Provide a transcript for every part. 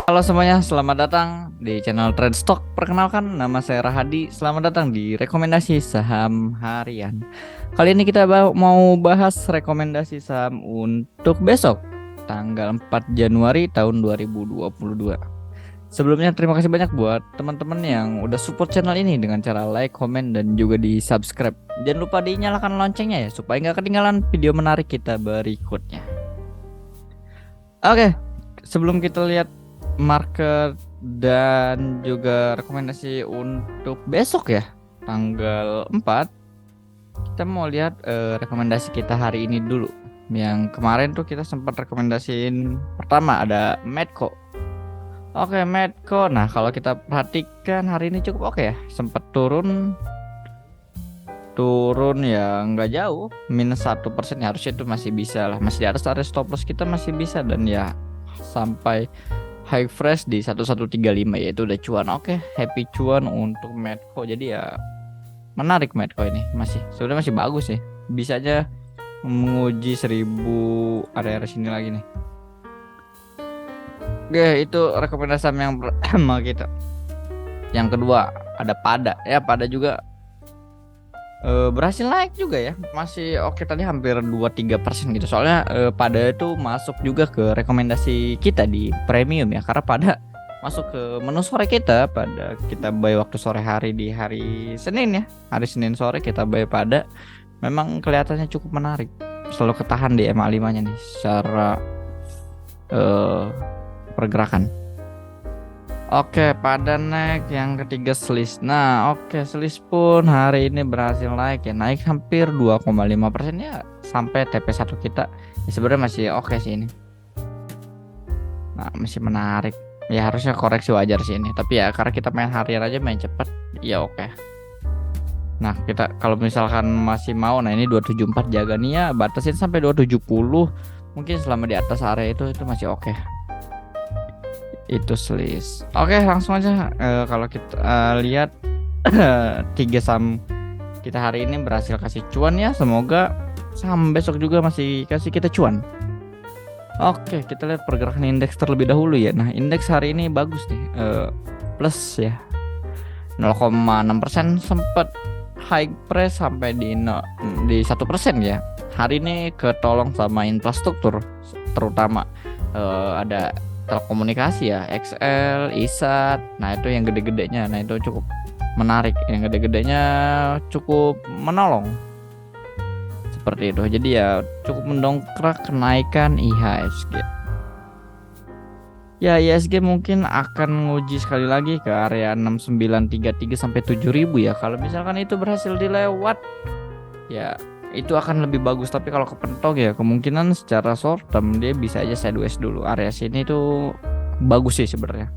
Halo semuanya, selamat datang di channel Trade Stock. Perkenalkan, nama saya Rahadi. Selamat datang di rekomendasi saham harian. Kali ini kita mau bahas rekomendasi saham untuk besok, tanggal 4 Januari tahun 2022. Sebelumnya terima kasih banyak buat teman-teman yang udah support channel ini dengan cara like, komen, dan juga di subscribe. Jangan lupa dinyalakan loncengnya ya, supaya nggak ketinggalan video menarik kita berikutnya. Oke, sebelum kita lihat market dan juga rekomendasi untuk besok ya, tanggal 4, kita mau lihat rekomendasi kita hari ini dulu. Yang kemarin tuh kita sempat rekomendasiin, pertama ada Medco. Oke, Medco. Nah, kalau kita perhatikan hari ini cukup oke ya, sempat turun ya nggak jauh, -1% ya, harusnya itu masih bisa lah, masih di atas area stop loss kita masih bisa, dan ya sampai high fresh di 1135, yaitu udah cuan. Oke, happy cuan untuk Medco. Jadi ya menarik, Medco ini sebenarnya masih bagus sih, bisa aja menguji 1000 area sini lagi nih. Oke, itu rekomendasi saham yang pertama kita. Yang kedua ada Pada ya, Pada juga berhasil naik juga ya, masih oke tadi, hampir 2-3% gitu. Soalnya Pada itu masuk juga ke rekomendasi kita di premium ya, karena Pada masuk ke menu sore kita pada kita buy waktu sore hari di hari Senin ya, hari Senin sore kita buy Pada. Memang kelihatannya cukup menarik, selalu ketahan di MA5 nya nih secara pergerakan. Oke, Pada naik. Yang ketiga Sliss. Nah, oke, Sliss pun hari ini berhasil naik ya, naik hampir 2,5% ya, sampai TP1 kita ya, sebenarnya masih oke sih ini. Nah, masih menarik ya, harusnya koreksi wajar sih ini, tapi ya karena kita main harian aja, main cepet ya oke. Nah, kita kalau misalkan masih mau, nah ini 274 jaga nih ya, batasin sampai 270, mungkin selama di atas area itu masih oke. Itu Sliss. Oke, langsung aja kalau kita lihat 3 saham kita hari ini berhasil kasih cuan ya, semoga saham besok juga masih kasih kita cuan. Oke, kita lihat pergerakan indeks terlebih dahulu ya. Nah, indeks hari ini bagus nih, plus ya, 0,6%, sempat high press sampai di 1% ya. Hari ini ketolong sama infrastruktur, terutama ada telekomunikasi ya, XL, ISAT. Nah, itu yang gede-gedenya. Nah, itu cukup menarik, yang gede-gedenya cukup menolong seperti itu. Jadi ya cukup mendongkrak kenaikan IHSG. Ya, IHSG mungkin akan menguji sekali lagi ke area 6933 sampai 7000 ya. Kalau misalkan itu berhasil dilewat ya, itu akan lebih bagus. Tapi kalau kepentok ya, kemungkinan secara short term dia bisa aja sideways dulu. Area sini tuh bagus sih sebenarnya.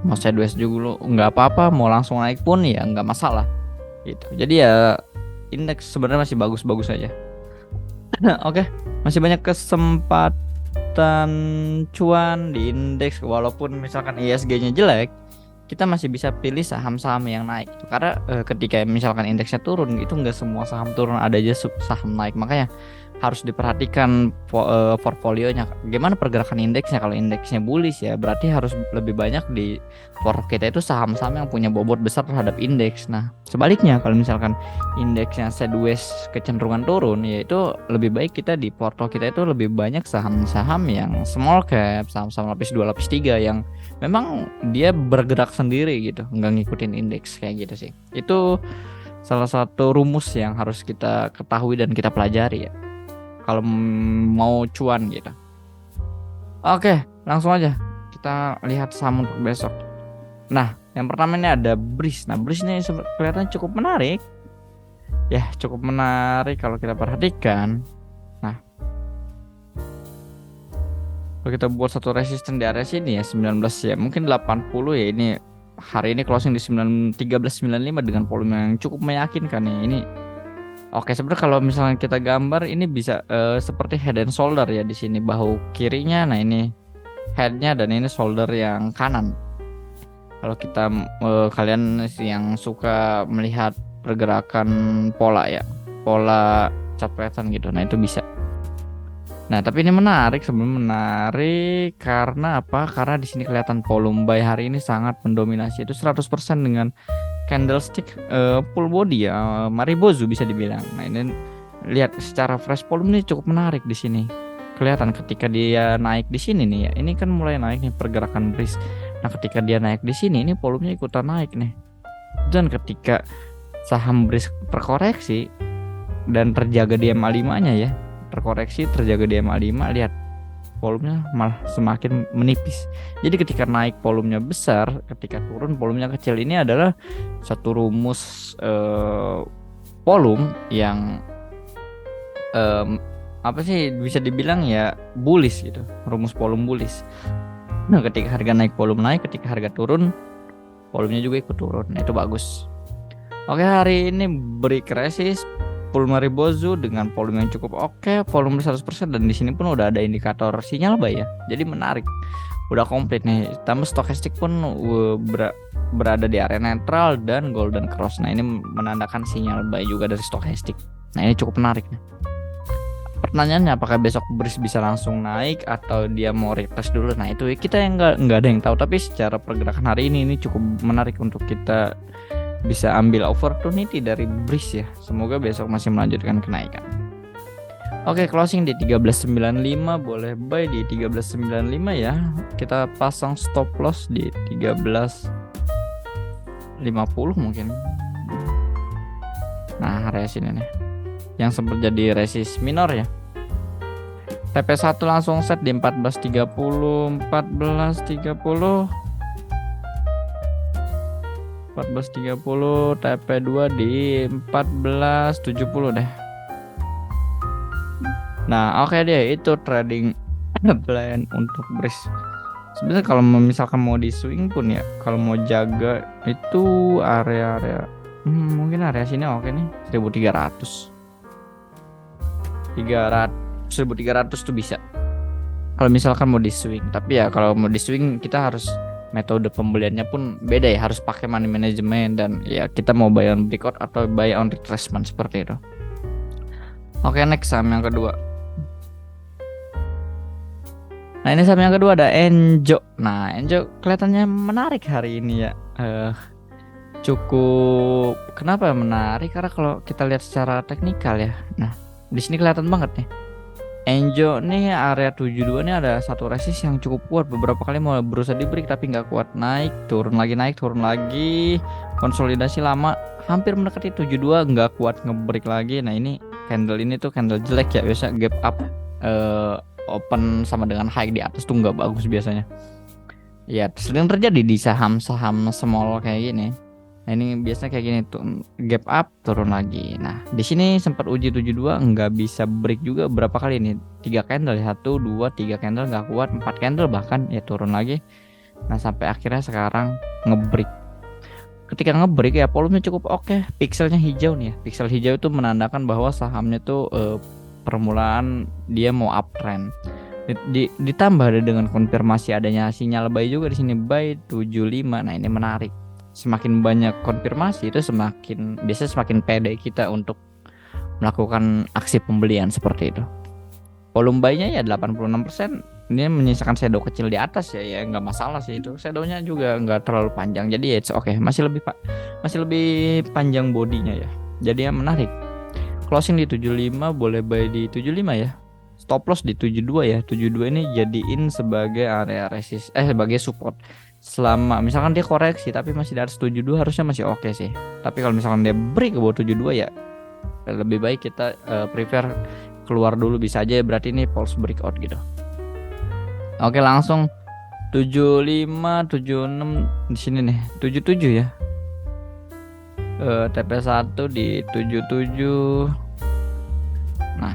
Mau sideways dulu nggak apa-apa, mau langsung naik pun ya nggak masalah gitu. Jadi ya indeks sebenarnya masih bagus-bagus aja. Oke, masih banyak kesempatan cuan di indeks, walaupun misalkan ISG-nya jelek, kita masih bisa pilih saham-saham yang naik. Karena ketika misalkan indeksnya turun, itu nggak semua saham turun, ada aja saham naik. Makanya harus diperhatikan portfolionya, gimana pergerakan indeksnya. Kalau indeksnya bullish ya, berarti harus lebih banyak di portfolio kita itu saham-saham yang punya bobot besar terhadap indeks. Nah, sebaliknya kalau misalkan indeksnya sideways kecenderungan turun, yaitu lebih baik kita di portfolio kita itu lebih banyak saham-saham yang small cap, saham-saham lapis 2, lapis 3 yang memang dia bergerak sendiri gitu, nggak ngikutin indeks kayak gitu sih. Itu salah satu rumus yang harus kita ketahui dan kita pelajari ya, kalau mau cuan gitu. Oke, langsung aja kita lihat saham untuk besok. Nah, yang pertama ini ada Breeze. Nah, Breeze ini kelihatan cukup menarik. Ya, cukup menarik kalau kita perhatikan. Nah, kalau kita buat satu resisten di area sini ya, 19 ya, mungkin 80 ya. Ini hari ini closing di 1395 dengan volume yang cukup meyakinkan nih. Ini oke, sebenarnya kalau misalnya kita gambar ini bisa seperti head and shoulder ya, di sini bahu kirinya, nah ini headnya, dan ini shoulder yang kanan. Kalau kita kalian yang suka melihat pergerakan pola ya, pola cat pattern gitu, nah itu bisa. Nah, tapi ini menarik, sebenarnya menarik karena apa? Karena di sini kelihatan volume buy hari ini sangat mendominasi, itu 100% dengan candlestick full body ya, Maribozu bisa dibilang. Nah, ini lihat secara fresh volume ini cukup menarik di sini. Kelihatan ketika dia naik di sini nih ya. Ini kan mulai naik nih pergerakan BRIS. Nah, ketika dia naik di sini ini volumenya ikutan naik nih. Dan ketika saham BRIS terkoreksi dan terjaga di MA5-nya ya, terkoreksi terjaga di MA5, lihat volumenya malah semakin menipis. Jadi ketika naik volumenya besar, ketika turun volumenya kecil. Ini adalah satu rumus volume yang apa sih bisa dibilang ya bullish gitu, rumus volume bullish. Nah, ketika harga naik volume naik, ketika harga turun volumenya juga ikut turun. Nah, itu bagus. Oke, hari ini break resist full Maribozu dengan volume yang cukup oke, volume 100%, dan di sini pun udah ada indikator sinyal buy ya. Jadi menarik. Udah komplit nih. Tambah stokastik pun berada di area netral dan golden cross. Nah, ini menandakan sinyal buy juga dari stokastik. Nah, ini cukup menarik nih. Pertanyaannya, apakah besok BRIS bisa langsung naik atau dia mau retest dulu? Nah, itu kita yang nggak ada yang tahu. Tapi secara pergerakan hari ini cukup menarik untuk kita bisa ambil opportunity dari BRIS ya. Semoga besok masih melanjutkan kenaikan. Oke, closing di 13.95, boleh buy di 13.95 ya. Kita pasang stop loss di 13.50 mungkin. Nah, area sini nih yang sempat jadi resist minor ya. TP1 langsung set di 14.30, 14.30, TP2 di 14.70 deh. Nah, oke deh, itu trading plan untuk BRIS. Sebenarnya kalau misalkan mau di swing pun ya, kalau mau jaga itu area-area mungkin area sini oke nih, 1300 tuh bisa kalau misalkan mau di swing. Tapi ya kalau mau di swing kita harus metode pembeliannya pun beda ya, harus pakai money management, dan ya kita mau buy on breakout atau buy on retracement seperti itu. Oke, next saham yang kedua. Nah, ini saham yang kedua ada Enjo. Nah, Enjo kelihatannya menarik hari ini ya. Cukup, kenapa menarik? Karena kalau kita lihat secara teknikal ya. Nah, di sini kelihatan banget nih. Enjo nih area 72 nih ada satu resist yang cukup kuat. Beberapa kali mau berusaha di break tapi nggak kuat, naik turun lagi, konsolidasi lama hampir mendekati 72, nggak kuat ngebreak lagi. Nah, ini candle ini tuh candle jelek ya, biasa gap up open sama dengan high di atas tuh nggak bagus biasanya. Ya, sering terjadi di saham-saham small kayak gini. Nah, ini biasanya kayak gini tuh, gap up turun lagi. Nah, di sini sempat uji 72 nggak bisa break juga berapa kali nih, 3 candle, 1 2 3 candle nggak kuat, 4 candle bahkan ya turun lagi. Nah, sampai akhirnya sekarang ngebreak. Ketika ngebreak ya volumenya cukup oke, pixelnya hijau nih ya. Pixel hijau itu menandakan bahwa sahamnya tuh permulaan dia mau uptrend. Ditambah dengan konfirmasi adanya sinyal buy juga di sini, buy 75. Nah, ini menarik. Semakin banyak konfirmasi itu biasanya semakin pede kita untuk melakukan aksi pembelian seperti itu. Volume buy-nya ya 86%. Ini menyisakan shadow kecil di atas ya, nggak masalah sih itu. Shadownya juga nggak terlalu panjang, jadi it's okay. Masih lebih panjang bodinya ya. Jadi ya menarik. Closing di 75, boleh buy di 75 ya. Stop loss di 72 ya. 72 ini jadiin sebagai area resist, sebagai support. Selama misalkan dia koreksi tapi masih di atas 72 harusnya masih oke sih. Tapi kalau misalkan dia break ke bawah 72 ya lebih baik kita prefer keluar dulu, bisa aja berarti ini false breakout gitu. Oke, langsung 75, 76 di sini nih, 77 ya. TP1 di 77. Nah,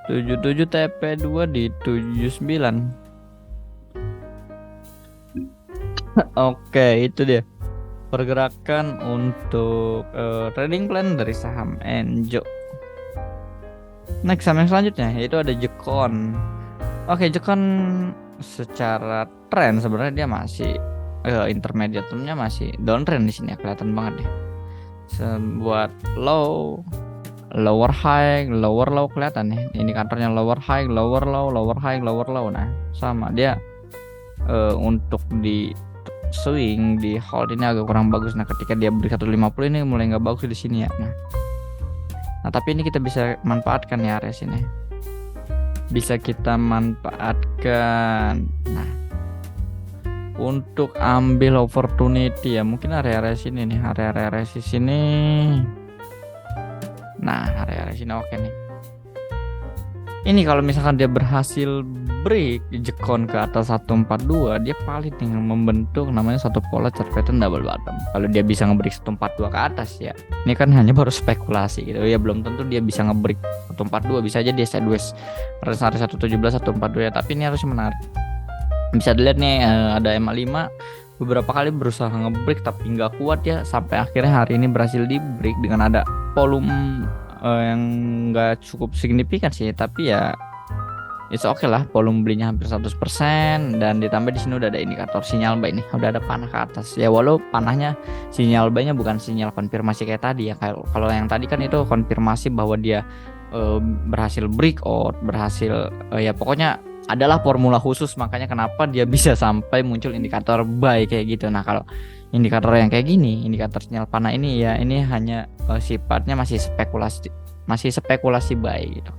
77, TP2 di 79. Oke, itu dia pergerakan untuk trading plan dari saham Enjo. Next, saham yang selanjutnya yaitu ada Jekon. Oke, Jekon secara tren sebenarnya dia masih intermediate termnya masih downtrend di sini ya, kelihatan banget deh. Buat low lower high, lower low, kelihatan nih indikatornya lower high, lower low, lower high, lower low. Nah, sama dia untuk di swing di hold ini agak kurang bagus. Nah, ketika dia beri 150 ini mulai nggak bagus di sini ya. Nah, tapi ini kita bisa manfaatkan ya area sini. Bisa kita manfaatkan. Nah, untuk ambil opportunity ya, mungkin area-area sini nih, area-area sini. Nah, area-area sini oke nih. Ini kalau misalkan dia berhasil break jekon ke atas 142, dia paling tinggal membentuk namanya satu pola chart pattern double bottom. Kalau dia bisa ngebreak 142 ke atas ya. Ini kan hanya baru spekulasi gitu ya, belum tentu dia bisa ngebreak 142, bisa aja dia sideways area 117 142 ya, tapi ini harus menarik. Bisa dilihat nih ada MA5 beberapa kali berusaha ngebreak tapi nggak kuat ya, sampai akhirnya hari ini berhasil di break dengan ada volume yang nggak cukup signifikan sih, tapi ya it's okay lah, volume belinya hampir 100% dan ditambah di sini udah ada indikator sinyal buy nih, udah ada panah ke atas ya, walau panahnya sinyal buy-nya bukan sinyal konfirmasi kayak tadi ya. Kalau yang tadi kan itu konfirmasi bahwa dia berhasil breakout, berhasil ya pokoknya adalah formula khusus, makanya kenapa dia bisa sampai muncul indikator buy kayak gitu. Nah, kalau indikator yang kayak gini, indikator sinyal panah ini ya, ini hanya sifatnya masih spekulasi buy gitu.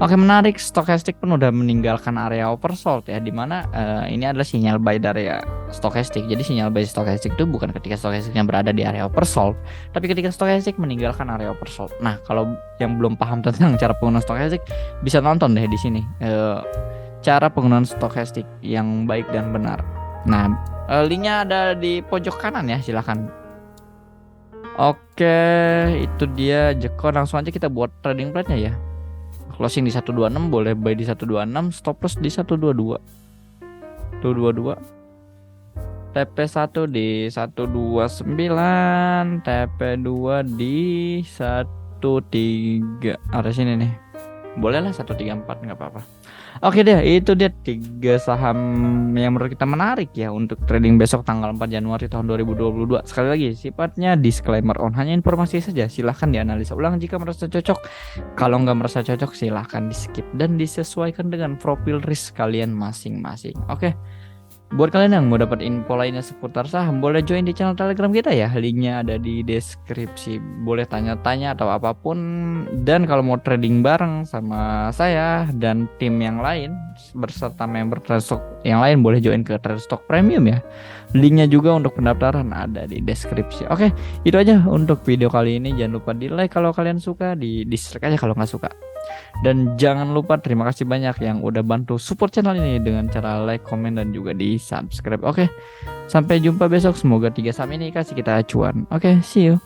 Oke, menarik, stochastic pun udah meninggalkan area oversold ya, dimana ini adalah sinyal buy dari stochastic. Jadi sinyal buy stochastic itu bukan ketika stochasticnya berada di area oversold, tapi ketika stochastic meninggalkan area oversold. Nah, kalau yang belum paham tentang cara penggunaan stochastic, bisa nonton deh di sini cara penggunaan stochastic yang baik dan benar. Nah, linknya ada di pojok kanan ya, silahkan. Oke, itu dia jekon. Langsung aja kita buat trading plan-nya ya. Closing di 126, boleh buy di 126, stop loss di 122. 222. TP1 di 129, TP2 di 13. Ada sini nih. Boleh lah 134, nggak apa-apa. Oke deh, itu dia 3 saham yang menurut kita menarik ya untuk trading besok tanggal 4 Januari tahun 2022. Sekali lagi, sifatnya disclaimer on, hanya informasi saja. Silahkan dianalisa ulang jika merasa cocok. Kalau nggak merasa cocok, silahkan di skip dan disesuaikan dengan profil risk kalian masing-masing. Oke. Buat kalian yang mau dapat info lainnya seputar saham, boleh join di channel Telegram kita ya. Linknya ada di deskripsi. Boleh tanya-tanya atau apapun. Dan kalau mau trading bareng sama saya dan tim yang lain berserta member Traderstock yang lain, boleh join ke Traderstock Premium ya. Linknya juga untuk pendaftaran ada di deskripsi. Oke, itu aja untuk video kali ini. Jangan lupa di like kalau kalian suka, di dislike aja kalau nggak suka. Dan jangan lupa, terima kasih banyak yang udah bantu support channel ini dengan cara like, komen, dan juga di subscribe. Oke, sampai jumpa besok. Semoga 3 saham ini kasih kita acuan. Oke, see you.